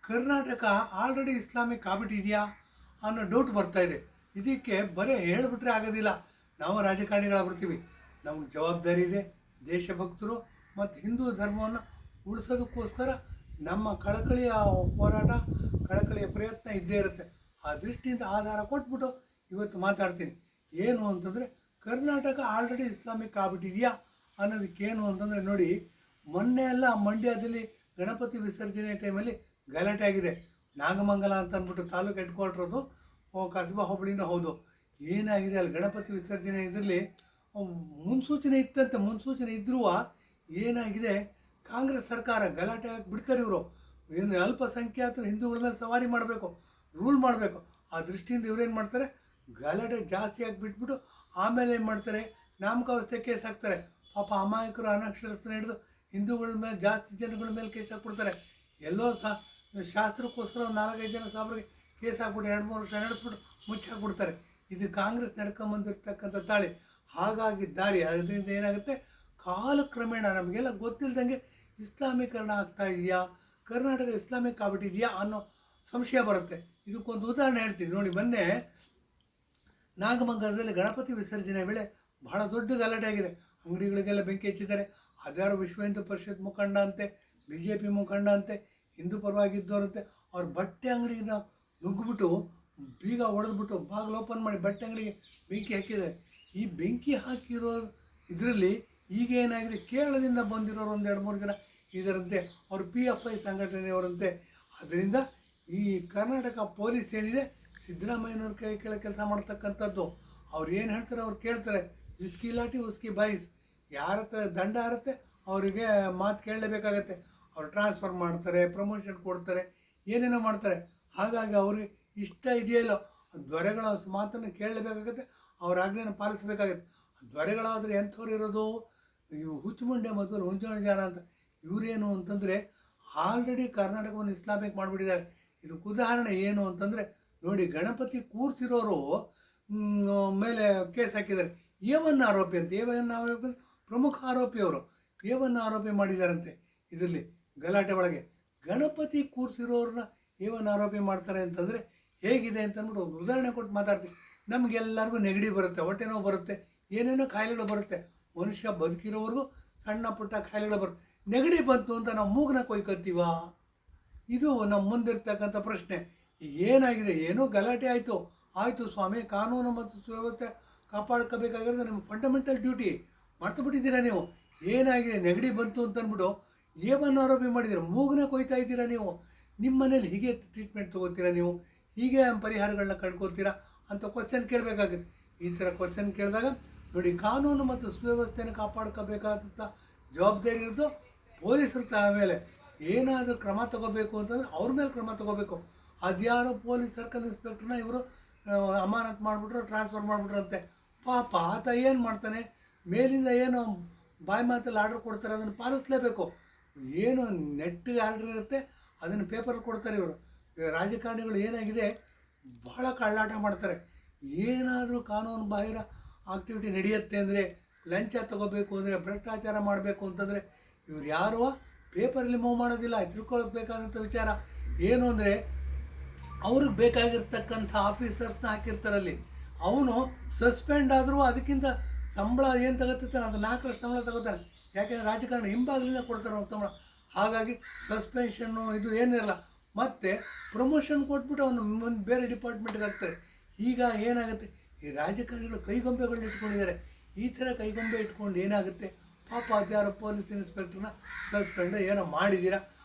Karnataka already Islamic ಆಗ್ಬಿಟ್ಟಿದೆಯಾ ಅನ್ನೋ doubt ಬರ್ತಾ ಇದೆ. ಇದಕ್ಕೆ ಬರೀ ಹೇಳಿಬಿಟ್ರೆ ಆಗೋದಿಲ್ಲ. ನಾವು ರಾಜಕಾರಣಿಗಳಾಗ್ಬಿಡ್ತೀವಿ. ನಮಗೆ ಜವಾಬ್ದಾರಿ ಇದೆ. ದೇಶಭಕ್ತರು ಮತ್ತು ಹಿಂದೂ ಧರ್ಮವನ್ನು ಉಳಿಸೋದಕ್ಕೋಸ್ಕರ ನಮ್ಮ ಕಳಕಳಿಯ ಹೋರಾಟ, ಕಳಕಳಿಯ ಪ್ರಯತ್ನ ಇದ್ದೇ ಇರುತ್ತೆ. ಆ ದೃಷ್ಟಿಯಿಂದ ಆಧಾರ ಕೊಟ್ಬಿಟ್ಟು ಇವತ್ತು ಮಾತಾಡ್ತೀನಿ. ಏನು ಅಂತಂದರೆ, ಕರ್ನಾಟಕ ಆಲ್ರೆಡಿ ಇಸ್ಲಾಮಿಕ್ ಆಗ್ಬಿಟ್ಟಿದೆಯಾ ಅನ್ನೋದಕ್ಕೇನು ಅಂತಂದರೆ, ನೋಡಿ, ಮೊನ್ನೆ ಎಲ್ಲ ಮಂಡ್ಯದಲ್ಲಿ ಗಣಪತಿ ವಿಸರ್ಜನೆ ಟೈಮಲ್ಲಿ ಗಲಾಟೆ ಆಗಿದೆ. ನಾಗಮಂಗಲ ಅಂತ ಅಂದ್ಬಿಟ್ಟು ತಾಲೂಕು ಹೆಡ್ ಕ್ವಾರ್ಟ್ರದು, ಕಸಬಾ ಹೋಬಳಿನೂ ಹೌದು. ಏನಾಗಿದೆ ಅಲ್ಲಿ ಗಣಪತಿ ವಿಸರ್ಜನೆ ಇದರಲ್ಲಿ ಮುನ್ಸೂಚನೆ ಇತ್ತಂತೆ. ಮುನ್ಸೂಚನೆ ಇದ್ರೂ ಏನಾಗಿದೆ, ಕಾಂಗ್ರೆಸ್ ಸರ್ಕಾರ ಗಲಾಟೆ ಆಗಿ ಬಿಡ್ತಾರೆ. ಇವರು ಏನು ಅಲ್ಪಸಂಖ್ಯಾತರು ಹಿಂದೂಗಳ ಮೇಲೆ ಸವಾರಿ ಮಾಡಬೇಕು, ರೂಲ್ ಮಾಡಬೇಕು. ಆ ದೃಷ್ಟಿಯಿಂದ ಇವರೇನು ಮಾಡ್ತಾರೆ, ಗಲಾಟೆ ಜಾಸ್ತಿ ಆಗಿ ಬಿಟ್ಬಿಟ್ಟು ಆಮೇಲೆ ಏನು ಮಾಡ್ತಾರೆ, ನಾಮಕಾವಸ್ಥೆ ಕೇಸ್ ಹಾಕ್ತಾರೆ. ಪಾಪ ಅಮಾಯಕರು ಅನಕ್ಷರಸ್ಥನ ಹಿಡಿದು ಹಿಂದೂಗಳ ಮೇಲೆ, ಜಾಸ್ತಿ ಜನಗಳ ಮೇಲೆ ಕೇಸ್ ಹಾಕ್ಬಿಡ್ತಾರೆ. ಎಲ್ಲೋ ಶಾಸ್ತ್ರಕ್ಕೋಸ್ಕರ ಒಂದು 4-5 ಜನ ಸಾಬ್ರಿಗೆ ಕೇಸ್ ಹಾಕ್ಬಿಟ್ಟು 2-3 ವರ್ಷ ನಡೆಸ್ಬಿಟ್ಟು ಮುಚ್ಚಾಕ್ಬಿಡ್ತಾರೆ. ಇದು ಕಾಂಗ್ರೆಸ್ ನಡ್ಕೊಂಬಂದಿರ್ತಕ್ಕಂಥ ತಾಳಿ. ಹಾಗಾಗಿ ದಾರಿ ಅದರಿಂದ ಏನಾಗುತ್ತೆ, ಕಾಲಕ್ರಮೇಣ ನಮಗೆಲ್ಲ ಗೊತ್ತಿಲ್ಲದಂಗೆ ಇಸ್ಲಾಮೀಕರಣ ಆಗ್ತಾ ಇದೆಯಾ, ಕರ್ನಾಟಕ ಇಸ್ಲಾಮಿಕ್ ಆಗ್ಬಿಟ್ಟಿದೆಯಾ ಅನ್ನೋ ಸಂಶಯ ಬರುತ್ತೆ. ಇದಕ್ಕೊಂದು ಉದಾಹರಣೆ ಹೇಳ್ತೀನಿ ನೋಡಿ. ಮೊನ್ನೆ ನಾಗಮಂಗಲದಲ್ಲಿ ಗಣಪತಿ ವಿಸರ್ಜನೆ ವೇಳೆ ಬಹಳ ದೊಡ್ಡ ಗಲಾಟೆ ಆಗಿದೆ. ಅಂಗಡಿಗಳಿಗೆಲ್ಲ ಬೆಂಕಿ ಹಚ್ಚಿದ್ದಾರೆ. ಅದ್ಯಾರು ವಿಶ್ವ ಹಿಂದೂ ಪರಿಷತ್ ಮುಖಂಡ ಅಂತೆ, BJP ಮುಖಂಡ ಅಂತೆ, ಹಿಂದೂ ಪರವಾಗಿದ್ದವರಂತೆ. ಅವ್ರ ಬಟ್ಟೆ ಅಂಗಡಿನ ನುಗ್ಗಿಬಿಟ್ಟು ಬೀಗ ಹೊಡೆದ್ಬಿಟ್ಟು ಬಾಗಿಲು ಓಪನ್ ಮಾಡಿ ಬಟ್ಟೆ ಅಂಗಡಿಗೆ ಬೆಂಕಿ ಹಾಕಿದ್ದಾರೆ. ಈ ಬೆಂಕಿ ಹಾಕಿರೋ ಇದರಲ್ಲಿ ಈಗ ಏನಾಗಿದೆ, ಕೇರಳದಿಂದ ಬಂದಿರೋರು ಒಂದು 2-3 ಜನ ಇದರಂತೆ. ಅವರು PFI ಸಂಘಟನೆಯವರಂತೆ. ಅದರಿಂದ ಈ ಕರ್ನಾಟಕ ಪೊಲೀಸ್ ಏನಿದೆ, ಸಿದ್ದರಾಮಯ್ಯನವ್ರ ಕೈ ಕೆಳಗೆ ಕೆಲಸ ಮಾಡ್ತಕ್ಕಂಥದ್ದು. ಅವ್ರು ಏನು ಹೇಳ್ತಾರೆ ಅವ್ರು ಕೇಳ್ತಾರೆ. ಜಿಸ್ಕಿ ಲಾಟಿ ಉಸ್ಕಿ ಬಾಯಿಸ್. ಯಾರ ಹತ್ರ ದಂಡ ಇರುತ್ತೆ ಅವರಿಗೆ ಮಾತು ಕೇಳಲೇಬೇಕಾಗತ್ತೆ. ಅವ್ರು ಟ್ರಾನ್ಸ್ಫರ್ ಮಾಡ್ತಾರೆ, ಪ್ರಮೋಷನ್ ಕೊಡ್ತಾರೆ, ಏನೇನೋ ಮಾಡ್ತಾರೆ. ಹಾಗಾಗಿ ಅವ್ರಿಗೆ ಇಷ್ಟ ಇದೆಯಲ್ಲೋ ದೊರೆಗಳ ಮಾತನ್ನು ಕೇಳಲೇಬೇಕಾಗತ್ತೆ, ಅವ್ರ ಆಜ್ಞೆಯನ್ನು ಪಾಲಿಸಬೇಕಾಗತ್ತೆ. ದೊರೆಗಳಾದರೆ ಎಂಥವ್ರು ಇರೋದು, ಇವು ಹುಚ್ಚುಮುಂಡೆ ಮತ್ತು ಹುಂಚಣ ಜನ ಅಂತ. ಇವರೇನು ಅಂತಂದರೆ ಆಲ್ರೆಡಿ ಕರ್ನಾಟಕವನ್ನು ಇಸ್ಲಾಮಿಕ್ ಮಾಡಿಬಿಟ್ಟಿದ್ದಾರೆ. ಇದಕ್ಕೆ ಉದಾಹರಣೆ ಏನು ಅಂತಂದರೆ ನೋಡಿ, ಗಣಪತಿ ಕೂರಿಸಿರೋರು ಮೇಲೆ ಕೇಸ್ ಹಾಕಿದ್ದಾರೆ. ಏವನ್ ಆರೋಪಿ ಅಂತ. ಏವನ್ ಆರೋಪಿ ಪ್ರಮುಖ ಆರೋಪಿಯವರು ಏವನ್ ಆರೋಪಿ ಮಾಡಿದ್ದಾರಂತೆ. ಇದರಲ್ಲಿ ಗಲಾಟೆ ಒಳಗೆ ಗಣಪತಿ ಕೂರಿಸಿರೋರನ್ನ ಏವನ್ ಆರೋಪಿ ಮಾಡ್ತಾರೆ ಅಂತಂದರೆ ಹೇಗಿದೆ ಅಂತಂದ್ಬಿಟ್ಟು ಒಂದು ಉದಾಹರಣೆ ಕೊಟ್ಟು ಮಾತಾಡ್ತೀವಿ. ನಮಗೆಲ್ಲರಿಗೂ ನೆಗಡಿ ಬರುತ್ತೆ, ಹೊಟ್ಟೆ ನೋವು ಬರುತ್ತೆ, ಏನೇನೋ ಕಾಯಿಲೆಗಳು ಬರುತ್ತೆ. ಮನುಷ್ಯ ಬದುಕಿರೋವರೆಗೂ ಸಣ್ಣ ಪುಟ್ಟ ಕಾಯಿಲೆಗಳು ಬರುತ್ತೆ. ನೆಗಡಿ ಬಂತು ಅಂತ ನಾವು ಮೂಗನ್ನ ಕೊಯ್ಕೊತೀವ? ಇದು ನಮ್ಮ ಮುಂದಿರ್ತಕ್ಕಂಥ ಪ್ರಶ್ನೆ. ಈಗ ಏನಾಗಿದೆ, ಏನೋ ಗಲಾಟೆ ಆಯಿತು ಸ್ವಾಮಿ, ಕಾನೂನು ಮತ್ತು ಸುವ್ಯವಸ್ಥೆ ಕಾಪಾಡ್ಕೋಬೇಕಾಗಿರೋದು ನಿಮ್ಮ ಫಂಡಮೆಂಟಲ್ ಡ್ಯೂಟಿ. ಮರ್ತು ಬಿಟ್ಟಿದ್ದೀರಾ ನೀವು. ಏನಾಗಿದೆ, ನೆಗಡಿ ಬಂತು ಅಂತಂದ್ಬಿಟ್ಟು ಏವನ್ ಆರೋಪಿ ಮಾಡಿದ್ದೀರ, ಮೂಗನ್ನ ಕೊಯ್ತಾ ಇದ್ದೀರಾ ನೀವು. ನಿಮ್ಮ ಮನೇಲಿ ಹೀಗೆ ಟ್ರೀಟ್ಮೆಂಟ್ ತೊಗೋತೀರಾ ನೀವು, ಹೀಗೆ ಪರಿಹಾರಗಳನ್ನ ಕಂಡ್ಕೊತೀರಾ ಅಂತ ಕ್ವಶನ್ ಕೇಳಬೇಕಾಗುತ್ತೆ. ಈ ಥರ ಕ್ವಶನ್ ಕೇಳಿದಾಗ ನೋಡಿ, ಕಾನೂನು ಮತ್ತು ಸುವ್ಯವಸ್ಥೆಯನ್ನು ಕಾಪಾಡ್ಕೋಬೇಕಾದಂಥ ಜವಾಬ್ದಾರಿ ಇರೋದು ಪೊಲೀಸರು ಮೇಲೆ. ಏನಾದರೂ ಕ್ರಮ ತಗೋಬೇಕು ಅಂತಂದರೆ ಅವ್ರ ಮೇಲೆ ಕ್ರಮ ತಗೋಬೇಕು. ಅದ್ಯಾರೋ ಪೊಲೀಸ್ ಸರ್ಕಲ್ ಇನ್ಸ್ಪೆಕ್ಟ್ರನ್ನ ಇವರು ಅಮಾನತ್ ಮಾಡಿಬಿಟ್ರು, ಟ್ರಾನ್ಸ್ಫರ್ ಮಾಡಿಬಿಟ್ರಂತೆ. ಪಾಪ ಆತ ಏನು ಮಾಡ್ತಾನೆ, ಮೇಲಿಂದ ಏನು ಬಾಯಿ ಮಾತಲ್ಲಿ ಆರ್ಡ್ರ್ ಕೊಡ್ತಾರೆ ಅದನ್ನು ಪಾಲಿಸಲೇಬೇಕು. ಏನು ನೆಟ್ಟಿಗೆ ಆರ್ಡ್ರ್ ಇರುತ್ತೆ ಅದನ್ನು ಪೇಪರ್ ಕೊಡ್ತಾರೆ ಇವರು. ರಾಜಕಾರಣಿಗಳು ಏನಾಗಿದೆ, ಬಹಳ ಕಳ್ಳಾಟ ಮಾಡ್ತಾರೆ. ಏನಾದರೂ ಕಾನೂನು ಬಾಹಿರ ಆಕ್ಟಿವಿಟಿ ನಡೆಯುತ್ತೆ ಅಂದರೆ, ಲಂಚ ತಗೋಬೇಕು ಅಂದರೆ, ಭ್ರಷ್ಟಾಚಾರ ಮಾಡಬೇಕು ಅಂತಂದರೆ ಇವ್ರು ಯಾರೂ ಪೇಪರಲ್ಲಿ ಮೂವ್ ಮಾಡೋದಿಲ್ಲ. ತಿಳ್ಕೊಳ್ಳೋಕೆ ಬೇಕಾದಂಥ ವಿಚಾರ ಏನು ಅಂದರೆ, ಅವ್ರಿಗೆ ಬೇಕಾಗಿರ್ತಕ್ಕಂಥ ಆಫೀಸರ್ಸ್ನ ಹಾಕಿರ್ತಾರಲ್ಲಿ. ಅವನು ಸಸ್ಪೆಂಡ್ ಆದರೂ ಅದಕ್ಕಿಂತ ಸಂಬಳ ಏನು ತಗೋತಿರ್ತಾನೆ ಅದು 4 ಸಂಬಳ ತಗೋತಾನೆ. ಯಾಕೆಂದರೆ ರಾಜಕಾರಣ ಹಿಂಬಾಗಲಿಂದ ಕೊಡ್ತಾರೆ ಅವ್ನು ಸಂಬಳ. ಹಾಗಾಗಿ ಸಸ್ಪೆನ್ಷನ್ನು ಇದು ಏನಿರಲ್ಲ. ಮತ್ತು ಪ್ರಮೋಷನ್ ಕೊಟ್ಬಿಟ್ಟು ಅವನು ಮುಂದೆ ಬೇರೆ ಡಿಪಾರ್ಟ್ಮೆಂಟ್ಗೆ ಹಾಕ್ತಾರೆ. ಈಗ ಏನಾಗುತ್ತೆ, ಈ ರಾಜಕಾರಣಿಗಳು ಕೈಗೊಂಬೆಗಳನ್ನ ಇಟ್ಕೊಂಡಿದ್ದಾರೆ. ಈ ಥರ ಕೈಗೊಂಬೆ ಇಟ್ಕೊಂಡು ಏನಾಗುತ್ತೆ, ಪಾಪ ಅದ್ಯಾರೋ ಪೊಲೀಸ್ ಇನ್ಸ್ಪೆಕ್ಟ್ರನ್ನ ಸಸ್ಪೆಂಡ್ ಏನೋ ಮಾಡಿದ್ದೀರಾ,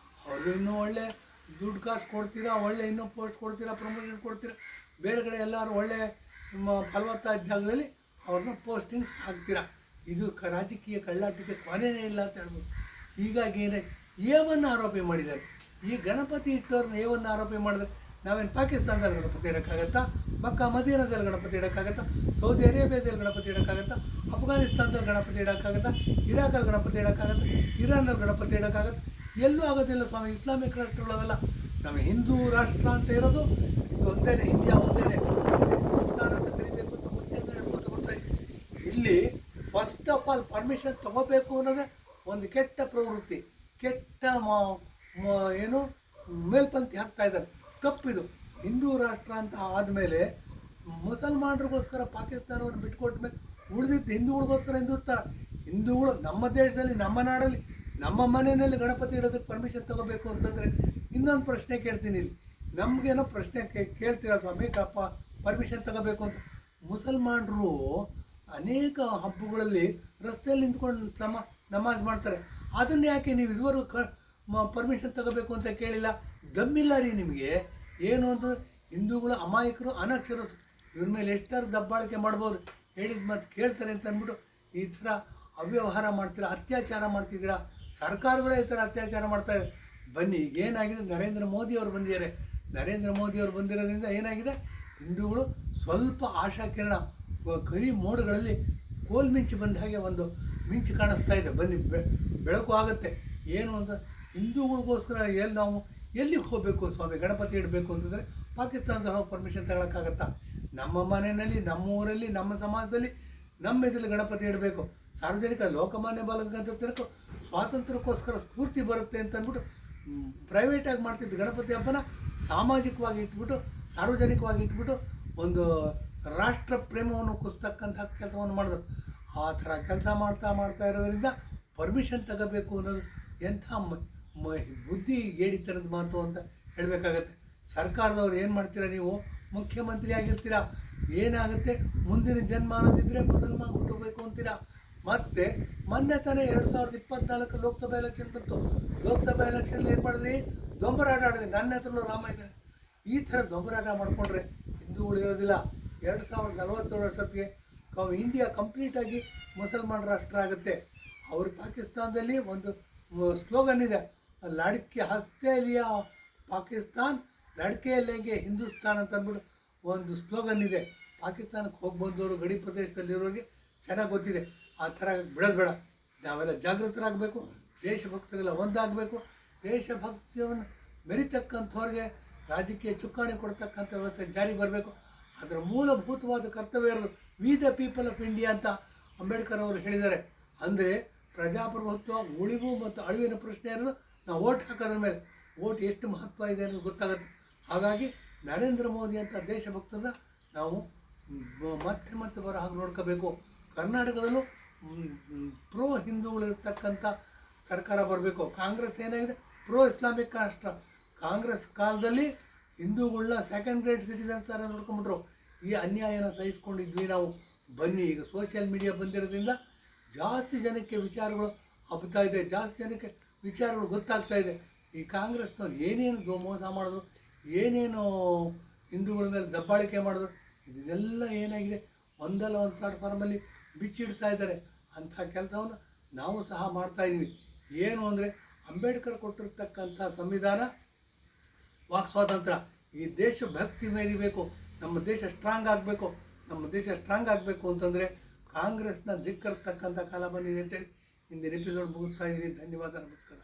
ಅವರು ಇನ್ನೂ ಒಳ್ಳೆ ದುಡ್ಡು ಕಾಸು ಕೊಡ್ತೀರಾ, ಒಳ್ಳೆ ಇನ್ನೂ ಪೋಸ್ಟ್ ಕೊಡ್ತೀರಾ, ಪ್ರಮೋಷನ್ ಕೊಡ್ತೀರಾ, ಬೇರೆ ಕಡೆ ಎಲ್ಲರೂ ಒಳ್ಳೆ ಫಲವತ್ತಾದ ಜಾಗದಲ್ಲಿ ಅವ್ರನ್ನ ಪೋಸ್ಟಿಂಗ್ಸ್ ಹಾಕ್ತೀರಾ. ಇದು ರಾಜಕೀಯ ಕಳ್ಳಾಟಕ್ಕೆ ಕೊನೆಯೇ ಇಲ್ಲ ಅಂತ ಹೇಳ್ಬೋದು. ಹೀಗಾಗಿ ಏನೇ ಏವನ್ನು ಆರೋಪಿ ಮಾಡಿದ್ದಾರೆ. ಈ ಗಣಪತಿ ಇಟ್ಟವ್ರನ್ನ ಏವನ್ನು ಆರೋಪಿ ಮಾಡಿದ್ರೆ ನಾವೇನು ಪಾಕಿಸ್ತಾನದಲ್ಲಿ ಗಣಪತಿ ಇಡೋಕ್ಕಾಗತ್ತಾ, ಮಕ್ಕಾ ಮದೀನಾದಲ್ಲಿ ಗಣಪತಿ ಇಡೋಕ್ಕಾಗತ್ತಾ, ಸೌದಿ ಅರೇಬಿಯಾದಲ್ಲಿ ಗಣಪತಿ ಇಡೋಕ್ಕಾಗತ್ತಾ, ಅಫ್ಘಾನಿಸ್ತಾನದಲ್ಲಿ ಗಣಪತಿ ಇಡೋಕ್ಕಾಗತ್ತಾ, ಇರಾಕಲ್ಲಿ ಗಣಪತಿ ಇಡೋಕ್ಕಾಗತ್ತಾ, ಇರಾನಲ್ಲಿ ಗಣಪತಿ ಇಡೋಕ್ಕಾಗತ್ತಾ? ಎಲ್ಲೂ ಆಗೋದಿಲ್ಲ ಸ್ವಾಮಿ. ಇಸ್ಲಾಮಿಕ್ ರಾಷ್ಟ್ರಗಳವೆಲ್ಲ. ನಮ್ಮ ಹಿಂದೂ ರಾಷ್ಟ್ರ ಅಂತ ಇರೋದು ಇದು ಒಂದೇ, ಇಂಡಿಯಾ ಒಂದೇ. ಹಿಂದೂಸ್ತಾನ ಅಂತ ಕರಿಬೇಕು ಅಂತ ಮುಂಚೆಯಿಂದ ಹೇಳ್ಬೋದು ಬರ್ತಾ ಇದೆ. ಇಲ್ಲಿ ಫಸ್ಟ್ ಆಫ್ ಆಲ್ ಪರ್ಮಿಷನ್ ತೊಗೋಬೇಕು ಅನ್ನೋದೇ ಒಂದು ಕೆಟ್ಟ ಪ್ರವೃತ್ತಿ, ಕೆಟ್ಟ ಏನು ಮೇಲ್ಪಂಕ್ತಿ ಹಾಕ್ತಾ ಇದ್ದಾರೆ. ತಪ್ಪಿದು. ಹಿಂದೂ ರಾಷ್ಟ್ರ ಅಂತ ಆದಮೇಲೆ ಮುಸಲ್ಮಾನರಿಗೋಸ್ಕರ ಪಾಕಿಸ್ತಾನವನ್ನು ಬಿಟ್ಕೊಟ್ಟ ಮೇಲೆ ಉಳಿದಿದ್ದು ಹಿಂದೂಗಳಿಗೋಸ್ಕರ ಹಿಂದೂಗಳು ನಮ್ಮ ದೇಶದಲ್ಲಿ, ನಮ್ಮ ನಾಡಲ್ಲಿ, ನಮ್ಮ ಮನೆಯಲ್ಲಿ ಗಣಪತಿ ಇಡೋದಕ್ಕೆ ಪರ್ಮಿಷನ್ ತಗೋಬೇಕು ಅಂತಂದರೆ ಇನ್ನೊಂದು ಪ್ರಶ್ನೆ ಕೇಳ್ತೀನಿ ಇಲ್ಲಿ. ನಮಗೇನೋ ಪ್ರಶ್ನೆ ಕೇಳ್ತೀರ ಸ್ವಾಮಿ, ಪರ್ಮಿಷನ್ ತಗೋಬೇಕು ಅಂತ. ಮುಸಲ್ಮಾನರು ಅನೇಕ ಹಬ್ಬಗಳಲ್ಲಿ ರಸ್ತೆಯಲ್ಲಿ ನಿಂತ್ಕೊಂಡು ನಮಾಜ್ ಮಾಡ್ತಾರೆ. ಅದನ್ನು ಯಾಕೆ ನೀವು ಇದುವರೆಗೂ ಪರ್ಮಿಷನ್ ತಗೋಬೇಕು ಅಂತ ಕೇಳಿಲ್ಲ? ದಮ್ಮಿಲ್ಲ ರೀ ನಿಮಗೆ. ಏನು ಅಂತಂದ್ರೆ ಹಿಂದೂಗಳು ಅಮಾಯಕರು, ಅನಕ್ಷರರು, ಇವ್ರ ಮೇಲೆ ಎಷ್ಟಾರು ದಬ್ಬಾಳಿಕೆ ಮಾಡ್ಬೋದು, ಹೇಳಿದ ಮಾತು ಕೇಳ್ತಾರೆ ಅಂತ ಅಂದ್ಬಿಟ್ಟು ಈ ಥರ ಅವ್ಯವಹಾರ ಮಾಡ್ತೀರಾ, ಅತ್ಯಾಚಾರ ಮಾಡ್ತಿದ್ದೀರಾ. ಸರ್ಕಾರಗಳೇ ಈ ಥರ ಅತ್ಯಾಚಾರ ಮಾಡ್ತಾರೆ. ಬನ್ನಿ, ಈಗೇನಾಗಿದೆ, ನರೇಂದ್ರ ಮೋದಿಯವರು ಬಂದಿದ್ದಾರೆ. ನರೇಂದ್ರ ಮೋದಿಯವರು ಬಂದಿರೋದ್ರಿಂದ ಏನಾಗಿದೆ, ಹಿಂದೂಗಳು ಸ್ವಲ್ಪ ಆಶಾಕಿರಣ, ಕರಿ ಮೋಡಗಳಲ್ಲಿ ಕೋಲ್ಮಿಂಚು ಬಂದ ಹಾಗೆ ಒಂದು ಮಿಂಚು ಕಾಣಿಸ್ತಾ ಇದೆ. ಬನ್ನಿ, ಬೆಳಕು ಆಗುತ್ತೆ. ಏನು ಅಂತ ಹಿಂದೂಗಳಿಗೋಸ್ಕರ ನಾವು ಎಲ್ಲಿಗೆ ಹೋಗಬೇಕು ಸ್ವಾಮಿ? ಗಣಪತಿ ಇಡಬೇಕು ಅಂತಂದರೆ ಪಾಕಿಸ್ತಾನದ ಹೋಗಿ ಪರ್ಮಿಷನ್ ತಗೊಳಕ್ಕಾಗತ್ತಾ? ನಮ್ಮ ಮನೆಯಲ್ಲಿ, ನಮ್ಮ ಊರಲ್ಲಿ, ನಮ್ಮ ಸಮಾಜದಲ್ಲಿ, ನಮ್ಮ ಇದರಲ್ಲಿ ಗಣಪತಿ ಇಡಬೇಕು. ಸಾರ್ವಜನಿಕ ಲೋಕಮಾನ್ಯ ಬಾಲಗಂಗಾಧರ ತಿಲಕ್ ಸ್ವಾತಂತ್ರ್ಯಕ್ಕೋಸ್ಕರ ಸ್ಫೂರ್ತಿ ಬರುತ್ತೆ ಅಂತ ಅಂದ್ಬಿಟ್ಟು ಪ್ರೈವೇಟಾಗಿ ಮಾಡ್ತಿದ್ದು ಗಣಪತಿ ಹಬ್ಬನ ಸಾಮಾಜಿಕವಾಗಿ ಇಟ್ಬಿಟ್ಟು, ಸಾರ್ವಜನಿಕವಾಗಿ ಇಟ್ಬಿಟ್ಟು ಒಂದು ರಾಷ್ಟ್ರ ಪ್ರೇಮವನ್ನು ಕುಸ್ತಕ್ಕಂಥ ಕೆಲಸವನ್ನು ಮಾಡಿದ್ರು. ಆ ಥರ ಕೆಲಸ ಮಾಡ್ತಾ ಇರೋದ್ರಿಂದ ಪರ್ಮಿಷನ್ ತಗೋಬೇಕು ಅನ್ನೋದು ಎಂಥ ಬುದ್ಧಿ ಗೇಡಿತನದ ಮಾತು ಅಂತ ಹೇಳಬೇಕಾಗತ್ತೆ. ಸರ್ಕಾರದವ್ರು ಏನು ಮಾಡ್ತೀರಾ? ನೀವು ಮುಖ್ಯಮಂತ್ರಿ ಆಗಿರ್ತೀರಾ, ಏನಾಗುತ್ತೆ, ಮುಂದಿನ ಜನ್ಮ ಅನ್ನೋದಿದ್ದರೆ ಮುಸಲ್ಮಾನ ಹುಟ್ಟಬೇಕು ಅಂತೀರಾ. ಮತ್ತು ಮೊನ್ನೆ ತಾನೇ 2024 ಲೋಕಸಭಾ ಎಲೆಕ್ಷನ್ ಬಂತು. ಲೋಕಸಭಾ ಎಲೆಕ್ಷನಲ್ಲಿ ಏನು ಮಾಡಿದ್ರಿ? ದೊಂಬರಾಟ ಆಡಿದ್ರಿ. ನನ್ನ ಹೆಸರಲ್ಲೂ ರಾಮ ಇದ್ದಾರೆ. ಈ ಥರ ದೊಂಬರಾಟ ಮಾಡಿಕೊಂಡ್ರೆ ಹಿಂದೂಗಳು ಇರೋದಿಲ್ಲ. 2047 ಅಷ್ಟೊತ್ತಿಗೆ ಇಂಡಿಯಾ ಕಂಪ್ಲೀಟಾಗಿ ಮುಸಲ್ಮಾನ ರಾಷ್ಟ್ರ ಆಗುತ್ತೆ. ಅವರು ಪಾಕಿಸ್ತಾನದಲ್ಲಿ ಒಂದು ಸ್ಲೋಗನ್ ಇದೆ, ಲಡ್ಕೆ ಹಸ್ತೆ ಲಿಯಾ ಪಾಕಿಸ್ತಾನ್, ಲಡ್ಕೆ ಲೇಂಗೆ ಹಿಂದೂಸ್ತಾನ್ ಅಂತ ಅಂದ್ಬಿಟ್ಟು ಒಂದು ಸ್ಲೋಗನ್ ಇದೆ. ಪಾಕಿಸ್ತಾನಕ್ಕೆ ಹೋಗಿ ಬಂದವರು, ಗಡಿ ಪ್ರದೇಶದಲ್ಲಿರೋರಿಗೆ ಚೆನ್ನಾಗಿ ಗೊತ್ತಿದೆ. ಆ ಥರ ಬಿಡೋದು ಬೇಡ. ನಾವೆಲ್ಲ ಜಾಗೃತರಾಗಬೇಕು. ದೇಶಭಕ್ತರೆಲ್ಲ ಒಂದಾಗಬೇಕು. ದೇಶಭಕ್ತಿಯನ್ನು ಮೆರಿತಕ್ಕಂಥವ್ರಿಗೆ ರಾಜಕೀಯ ಚುಕ್ಕಾಣಿ ಕೊಡ್ತಕ್ಕಂಥ ವ್ಯವಸ್ಥೆ ಜಾರಿ ಬರಬೇಕು. ಅದರ ಮೂಲಭೂತವಾದ ಕರ್ತವ್ಯ ಇರೋದು we the people of India ಅಂತ ಅಂಬೇಡ್ಕರ್ ಅವರು ಹೇಳಿದ್ದಾರೆ. ಅಂದರೆ ಪ್ರಜಾಪ್ರಭುತ್ವ ಉಳಿವು ಮತ್ತು ಅಳಿವಿನ ಪ್ರಶ್ನೆ ಇರೋದು ನಾವು ಓಟ್ ಹಾಕೋದ್ರ ಮೇಲೆ. ಓಟ್ ಎಷ್ಟು ಮಹತ್ವ ಇದೆ ಅನ್ನೋದು ಗೊತ್ತಾಗುತ್ತೆ. ಹಾಗಾಗಿ ನರೇಂದ್ರ ಮೋದಿ ಅಂತ ದೇಶಭಕ್ತರನ್ನ ನಾವು ಮತ್ತೆ ಬರೋ ಹಾಗೆ ನೋಡ್ಕೋಬೇಕು. ಕರ್ನಾಟಕದಲ್ಲೂ ಪ್ರೋ ಹಿಂದೂಗಳಿರ್ತಕ್ಕಂಥ ಸರ್ಕಾರ ಬರಬೇಕು. ಕಾಂಗ್ರೆಸ್ ಏನಾಗಿದೆ, ಪ್ರೋ ಇಸ್ಲಾಮಿಕ್ ರಾಷ್ಟ್ರ. ಕಾಂಗ್ರೆಸ್ ಕಾಲದಲ್ಲಿ ಹಿಂದೂಗಳನ್ನ ಸೆಕೆಂಡ್ ಗ್ರೇಡ್ ಸಿಟಿಸನ್ಸ್ ಥರ ನೋಡ್ಕೊಂಬಿಟ್ರು. ಈ ಅನ್ಯಾಯನ ಸಹಿಸ್ಕೊಂಡಿದ್ವಿ ನಾವು. ಬನ್ನಿ, ಈಗ ಸೋಷಿಯಲ್ ಮೀಡಿಯಾ ಬಂದಿರೋದ್ರಿಂದ ಜಾಸ್ತಿ ಜನಕ್ಕೆ ವಿಚಾರಗಳು ಹಬ್ಬುತ್ತಾ ಇದೆ, ಜಾಸ್ತಿ ಜನಕ್ಕೆ ವಿಚಾರಗಳು ಗೊತ್ತಾಗ್ತಾ ಇದೆ. ಈ ಕಾಂಗ್ರೆಸ್ನವ್ರು ಏನೇನು ಮೋಸ ಮಾಡಿದ್ರು, ಏನೇನು ಹಿಂದೂಗಳ ಮೇಲೆ ದಬ್ಬಾಳಿಕೆ ಮಾಡಿದ್ರು, ಇದನ್ನೆಲ್ಲ ಏನಾಗಿದೆ, ಒಂದಲ್ಲ ಒಂದು ಪ್ಲಾಟ್ಫಾರ್ಮಲ್ಲಿ ಬಿಚ್ಚಿಡ್ತಾ ಇದ್ದಾರೆ. ಅಂಥ ಕೆಲಸವನ್ನು ನಾವು ಸಹ ಮಾಡ್ತಾಯಿದ್ವಿ. ಏನು ಅಂದರೆ ಅಂಬೇಡ್ಕರ್ ಕೊಟ್ಟಿರ್ತಕ್ಕಂಥ ಸಂವಿಧಾನ, ವಾಕ್ ಸ್ವಾತಂತ್ರ್ಯ, ಈ ದೇಶ ಭಕ್ತಿ ಮೇರಿಬೇಕು. ನಮ್ಮ ದೇಶ ಸ್ಟ್ರಾಂಗ್ ಆಗಬೇಕು. ನಮ್ಮ ದೇಶ ಸ್ಟ್ರಾಂಗ್ ಆಗಬೇಕು ಅಂತಂದರೆ ಕಾಂಗ್ರೆಸ್ನ ಧಿಕ್ಕರ್ತಕ್ಕಂಥ ಕಾಲ ಬಂದಿದೆ ಅಂತೇಳಿ ಇಂದಿನ ಎಪಿಸೋಡ್ ಮುಗಿಸ್ತಾ ಇದ್ದೀನಿ. ಧನ್ಯವಾದ, ನಮಸ್ಕಾರ.